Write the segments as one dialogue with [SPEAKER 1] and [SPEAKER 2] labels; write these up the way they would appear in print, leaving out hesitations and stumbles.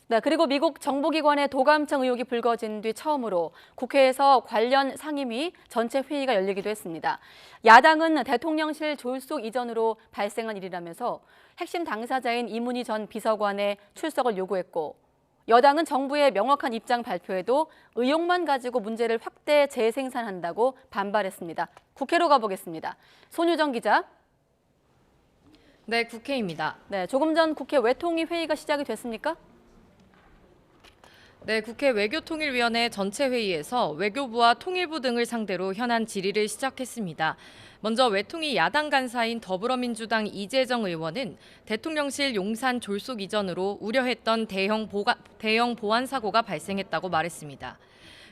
[SPEAKER 1] 네, 그리고 미국 정보기관의 도감청 의혹이 불거진 뒤 처음으로 국회에서 관련 상임위 전체 회의가 열리기도 했습니다. 야당은 대통령실 졸속 이전으로 발생한 일이라면서 핵심 당사자인 이문희 전 비서관의 출석을 요구했고, 여당은 정부의 명확한 입장 발표에도 의혹만 가지고 문제를 확대 재생산한다고 반발했습니다. 국회로 가보겠습니다. 손유정 기자.
[SPEAKER 2] 네, 국회입니다.
[SPEAKER 1] 네, 조금 전 국회 외통위 회의가 시작이 됐습니까?
[SPEAKER 2] 네, 국회 외교통일위원회 전체 회의에서 외교부와 통일부 등을 상대로 현안 질의를 시작했습니다. 먼저 외통위 야당 간사인 더불어민주당 이재정 의원은 대통령실 용산 졸속 이전으로 우려했던 대형 보안 사고가 발생했다고 말했습니다.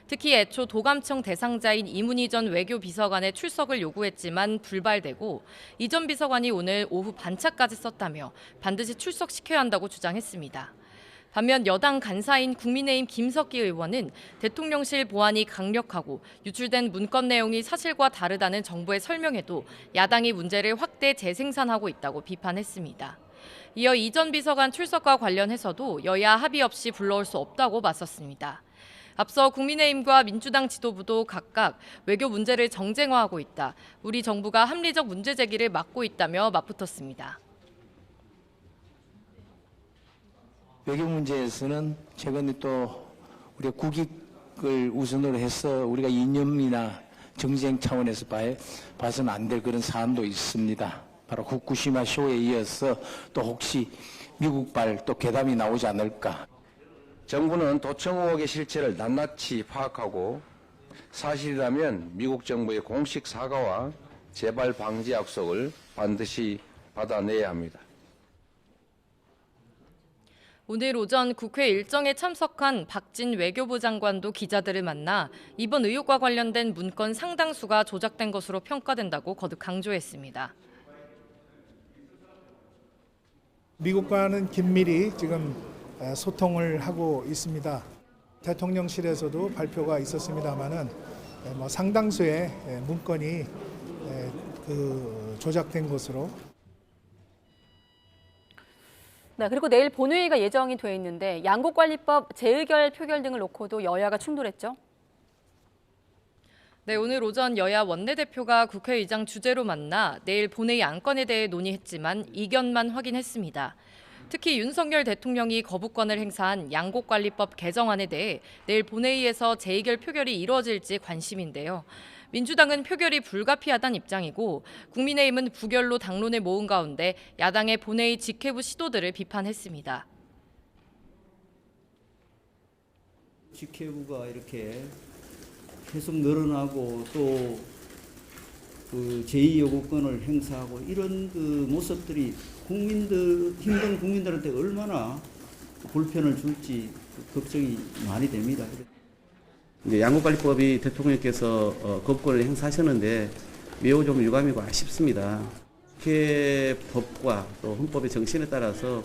[SPEAKER 2] 특히 애초 도감청 대상자인 이문희 전 외교비서관의 출석을 요구했지만 불발되고 이 전 비서관이 오늘 오후 반차까지 썼다며 반드시 출석시켜야 한다고 주장했습니다. 반면 여당 간사인 국민의힘 김석기 의원은 대통령실 보안이 강력하고 유출된 문건 내용이 사실과 다르다는 정부의 설명에도 야당이 문제를 확대 재생산하고 있다고 비판했습니다. 이어 이 전 비서관 출석과 관련해서도 여야 합의 없이 불러올 수 없다고 맞섰습니다. 앞서 국민의힘과 민주당 지도부도 각각 외교 문제를 정쟁화하고 있다, 우리 정부가 합리적 문제 제기를 막고 있다며 맞붙었습니다.
[SPEAKER 3] 외교 문제에서는 최근에 또 우리가 국익을 우선으로 해서 우리가 이념이나 정쟁 차원에서 봐서는 안 될 그런 사안도 있습니다. 바로 후쿠시마 쇼에 이어서 또 혹시 미국발 또 괴담이 나오지 않을까.
[SPEAKER 4] 정부는 도청 의혹의 실체를 낱낱이 파악하고 사실이라면 미국 정부의 공식 사과와 재발 방지 약속을 반드시 받아내야 합니다.
[SPEAKER 2] 오늘 오전 국회 일정에 참석한 박진 외교부 장관도 기자들을 만나 이번 의혹과 관련된 문건 상당수가 조작된 것으로 평가된다고 거듭 강조했습니다.
[SPEAKER 5] 미국과는 긴밀히 지금 소통을 하고 있습니다. 대통령실에서도 발표가 있었습니다마는 상당수의 문건이 조작된 것으로.
[SPEAKER 1] 네, 그리고 내일 본회의가 예정이 돼 있는데 양국관리법 재의결 표결 등을 놓고도 여야가 충돌했죠?
[SPEAKER 2] 네, 오늘 오전 여야 원내대표가 국회의장 주재로 만나 내일 본회의 안건에 대해 논의했지만 이견만 확인했습니다. 특히 윤석열 대통령이 거부권을 행사한 양국관리법 개정안에 대해 내일 본회의에서 재의결 표결이 이루어질지 관심인데요. 민주당은 표결이 불가피하다는 입장이고 국민의힘은 부결로 당론을 모은 가운데 야당의 본회의 직회부 시도들을 비판했습니다.
[SPEAKER 6] 직회부가 이렇게 계속 늘어나고 또 제2요구권을 행사하고 이런 모습들이 힘든 국민들한테 얼마나 불편을 줄지 걱정이 많이 됩니다.
[SPEAKER 7] 이제 양국관리법이 대통령께서 거부권을 행사하셨는데 매우 좀 유감이고 아쉽습니다. 국회 법과 또 헌법의 정신에 따라서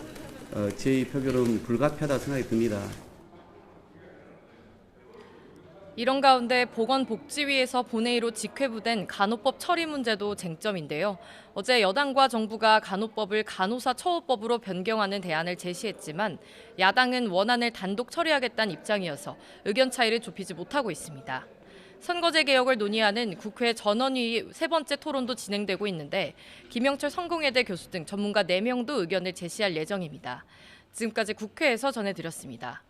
[SPEAKER 7] 제2표결은 불가피하다고 생각이 듭니다.
[SPEAKER 2] 이런 가운데 보건복지위에서 본회의로 직회부된 간호법 처리 문제도 쟁점인데요. 어제 여당과 정부가 간호법을 간호사 처우법으로 변경하는 대안을 제시했지만 야당은 원안을 단독 처리하겠다는 입장이어서 의견 차이를 좁히지 못하고 있습니다. 선거제 개혁을 논의하는 국회 전원위 세 번째 토론도 진행되고 있는데 김영철 성공회대 교수 등 전문가 4명도 의견을 제시할 예정입니다. 지금까지 국회에서 전해드렸습니다.